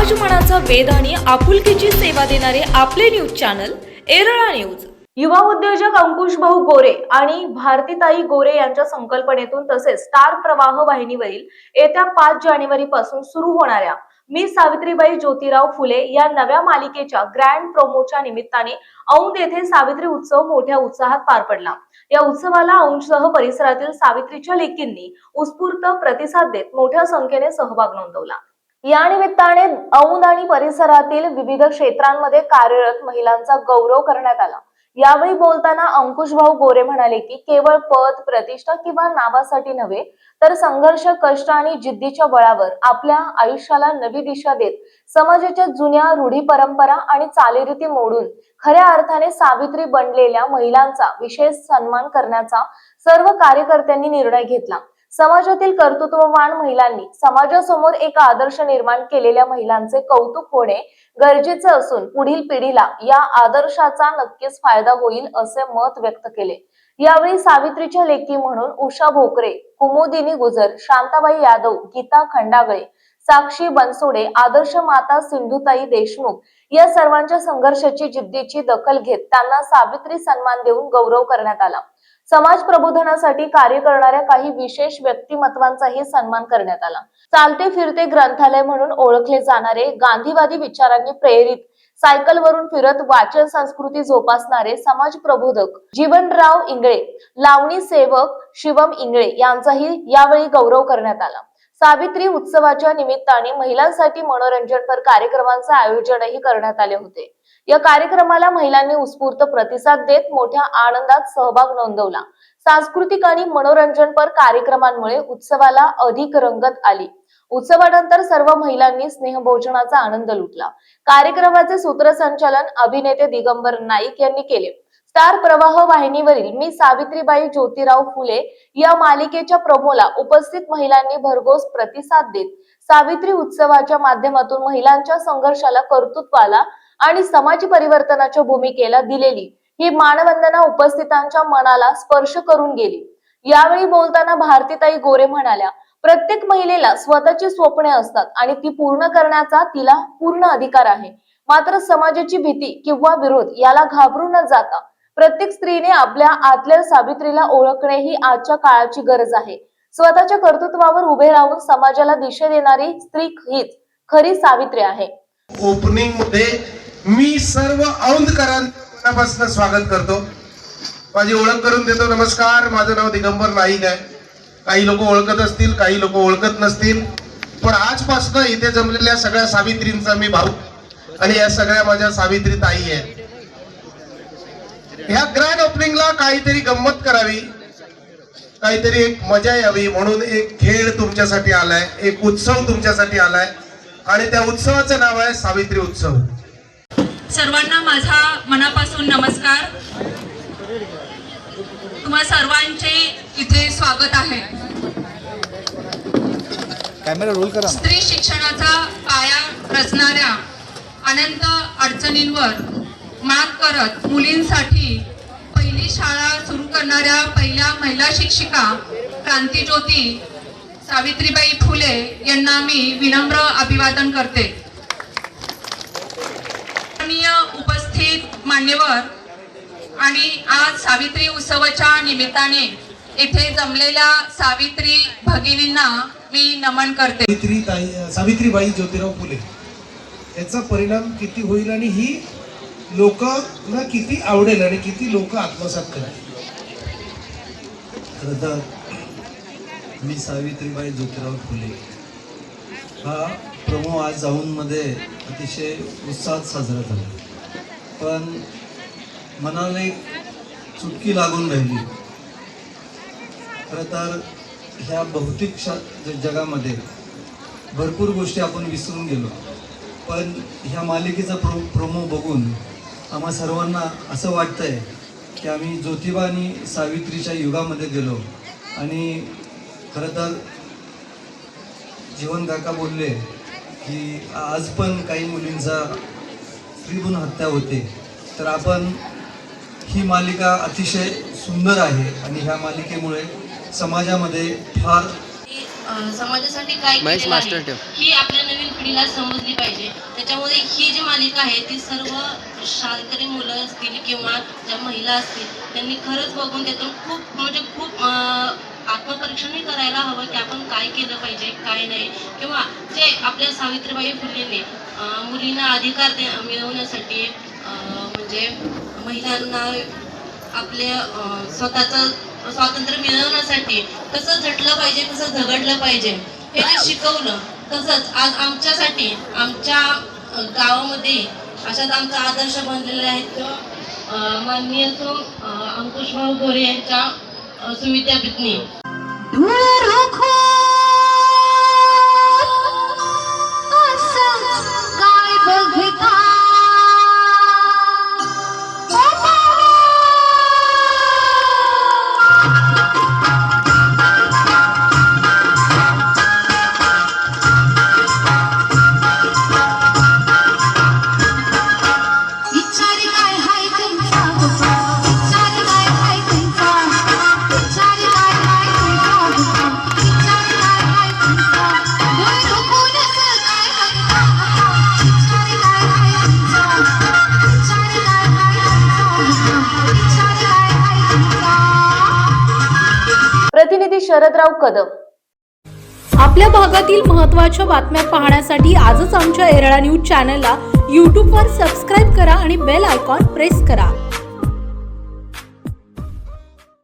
समाज मनाचा वेध आणि आपुलकीची सेवा देणारे आपले न्यूज चॅनल एरळा न्यूज। युवा उद्योजक अंकुश भाऊ गोरे आणि भारतीताई गोरे यांच्या संकल्पनेतून तसेच स्टार प्रवाह वाहिनीवरील येत्या 5 जानेवारी पासून सुरू होणाऱ्या मी सावित्रीबाई ज्योतिराव फुले या नव्या मालिकेच्या ग्रँड प्रोमोच्या निमित्ताने औंध येथे सावित्री उत्सव मोठ्या उत्साहात पार पडला। या उत्सवाला औंधसह परिसरातील सावित्रीच्या लेकींनी उत्स्फूर्त प्रतिसाद देत मोठ्या संख्येने सहभाग नोंदवला। या निमित्ताने औंध आणि परिसरातील विविध क्षेत्रांमध्ये कार्यरत महिलांचा गौरव करण्यात आला। यावेळी बोलताना अंकुश भाऊ गोरे म्हणाले की केवळ पद, प्रतिष्ठा किंवा नावासाठी नव्हे तर संघर्ष, कष्ट आणि जिद्दीच्या बळावर आपल्या आयुष्याला नवी दिशा देत समाजाच्या जुन्या रूढी, परंपरा आणि चालीरीती मोडून खऱ्या अर्थाने सावित्री बनलेल्या महिलांचा विशेष सन्मान करण्याचा सर्व कार्यकर्त्यांनी निर्णय घेतला। समाजातील कर्तृत्ववान महिलांनी समाजासमोर एक आदर्श निर्माण केलेल्या महिलांचे कौतुक होणे गरजेचे असून पुढील पिढीला या आदर्शाचा नक्कीच फायदा होईल असे मत व्यक्त केले। यावेळी सावित्रीच्या लेकी म्हणून उषा भोकरे, कुमुदिनी गुजर, शांताबाई यादव, गीता खंडागळे, साक्षी बनसोडे, आदर्श माता सिंधुताई देशमुख या सर्वांच्या संघर्षाची, जिद्दीची दखल घेत त्यांना सावित्री सन्मान देऊन गौरव करण्यात आला। समाज प्रबोधनासाठी कार्य करणाऱ्या काही विशेष व्यक्तिमत्वांचाही सन्मान करण्यात आला। चालते फिरते ग्रंथालय म्हणून ओळखले जाणारे गांधीवादी विचारांनी प्रेरित सायकलवरून फिरत वाचन संस्कृती जोपासणारे समाज प्रबोधक जीवनराव इंगळे, लावणी सेवक शिवम इंगळे यांचाही यावेळी गौरव करण्यात आला। सावित्री उत्सवाच्या निमित्ताने महिलांसाठी मनोरंजनपर कार्यक्रमांचे आयोजनही करण्यात आले होते। या कार्यक्रमाला महिलांनी उत्स्फूर्त प्रतिसाद देत मोठ्या आनंदात सहभाग नोंदवला। सांस्कृतिक आणि मनोरंजनपर कार्यक्रमांमुळे उत्सवाला अधिक रंगत आली। उत्सवानंतर सर्व महिलांनी स्नेहभोजनाचा आनंद लुटला। कार्यक्रमाचे सूत्रसंचालन अभिनेते दिगंबर नाईक यांनी केले। स्टार प्रवाह वाहिनीवरील मी सावित्रीबाई ज्योतिराव फुले या मालिकेच्या प्रोमोला उपस्थित महिलांनी भरघोस प्रतिसाद देत सावित्री उत्सवाच्या माध्यमातून महिलांच्या संघर्षाला, कर्तृत्वाला आणि समाज परिवर्तनाच्या भूमिकेला दिलेली ही मानवंदना उपस्थितांच्या मनाला स्पर्श करून गेली। यावेळी बोलताना भारतीताई गोरे म्हणाल्या, प्रत्येक महिलेला स्वतःची स्वप्ने असतात आणि ती पूर्ण करण्याचा तिला पूर्ण अधिकार आहे। मात्र समाजाची भीती किंवा विरोध याला घाबरून न जाता प्रत्येक स्त्रीने आपल्या आतल्या सावित्रीला ओळखणे ही आजच्या काळाची गरज आहे। स्वतःच्या कर्तृत्वावर उभे राहून समाजाला दिशा देणारी स्त्री हीच खरी सावित्री आहे। ओपनिंग मध्ये मी सर्व औंधकरांचं मनापासून स्वागत करतो। माझी ओळख करून देतो। नमस्कार, माझं नाव दिगंबर नाईक आहे। काही लोक ओळखत असतील, काही लोक ओळखत नसतील, पण आजपासून इथे जमलेल्या सगळ्या सावित्रींचा मी भाऊ आणि या सगळ्या माझ्या सावित्री ताई आहेत। ह्या ग्रँड ओपनिंगला काहीतरी गंमत करावी, काहीतरी एक मजा यावी म्हणून एक खेळ तुमच्यासाठी आलाय, एक उत्सव तुमच्यासाठी आलाय आणि त्या उत्सवाचं नाव आहे सावित्री उत्सव। सर्वांना माझा मनापासून नमस्कार। तुम्हा सर्वांचे इथे स्वागत आहे। कॅमेरा रोल करा। स्त्री शिक्षणाचा पाया रचणाऱ्या अनंत अडचणींवर मात करत मुलींसाठी पहिली शाळा सुरू करणाऱ्या पहिल्या महिला शिक्षिका क्रांतीज्योती सावित्रीबाई फुले यांना मी विनम्र अभिवादन करते। उपस्थित मान्यवर आणि आज सावित्री उत्सवाच्या निमित्ताने येथे जमलेल्या सावित्री भगिनींना मी नमन करते। सावित्रीबाई ज्योतिराव फुले याचा परिणाम किती होईल आणि ही लोकांना किती आवडेल आणि किती लोक आत्मसात करतील। खरं तर मी सावित्रीबाई ज्योतिराव फुले हा प्रोमो आज औंधमध्ये अतिशय उत्साहात साजरा झाला, पण मनाला एक चुटकी लागून राहिली। खरं तर ह्या भौतिक जगामध्ये भरपूर गोष्टी आपण विसरून गेलो, पण ह्या मालिकेचा प्रोमो बघून आम्हा सर्वांना असं वाटतंय की आम्ही ज्योतिबा आणि सावित्रीच्या युगामध्ये गेलो। आणि खरं तर जीवन काका बोलले की आज पण काही मुलींचा स्त्रीभ्रूण हत्या होते, तर आपण ही मालिका अतिशय सुंदर आहे आणि ह्या मालिकेमुळे समाजामध्ये फार समाजासाठी काय केलेलं आहे ही आपल्या नवीन पिढीला समजली पाहिजे. त्याच्यामध्ये ही जी मालिका आहे ती सर्व शाळकरी मुलं असतील किंवा ज्या महिला असतील त्यांनी खरंच बघून त्यातून खूप आत्मपरीक्षणही करायला हवं की आपण काय केलं पाहिजे काय नाही, किंवा जे आपल्या सावित्रीबाई फुलेंनी मुलींना अधिकार मिळवण्यासाठी म्हणजे महिलांना आपल्या स्वतःचं स्वातंत्र्य मिळवण्यासाठी कसं झटलं पाहिजे कसं झगडलं पाहिजे हे जे शिकवलं. तसंच आज आमच्यासाठी आमच्या गावामध्ये अशाच आमचा आदर्श बनलेले आहेत माननीय अंकुशभाऊ गोरे यांच्या सुविद्यापीठनी. प्रतिनिधी शरदराव कदम. आपल्या भागातील महत्त्वाच्या बातम्या पाहण्यासाठी आजच आमच्या एरळा न्यूज चॅनलला यूट्यूबवर सबस्क्राईब करा आणि बेल आयकॉन प्रेस करा.